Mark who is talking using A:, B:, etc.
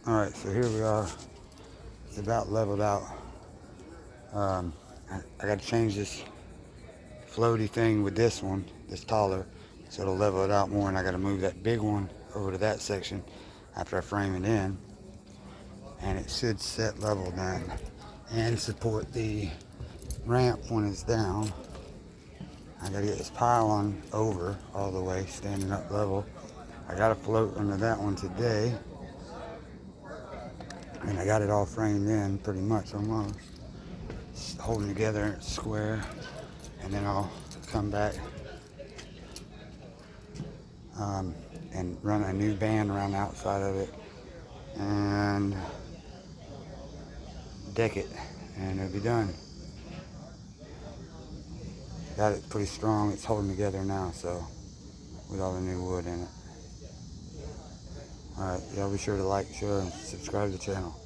A: Alright, so here we are. It's about leveled out. I got to change this floaty thing with this one, this taller, so it'll level it out more, and I got to move that big one over to that section after I frame it in, and it should set level then and support the ramp when it's down. I got to get this pylon over all the way, standing up level. I got to float under that one today, and I got it all framed in pretty much almost. It's holding together square, and then I'll come back and run a new band around the outside of it and deck it, and it'll be done. Got it pretty strong. It's holding together now, so with all the new wood in it. Alright, y'all be sure to like, share, and subscribe to the channel.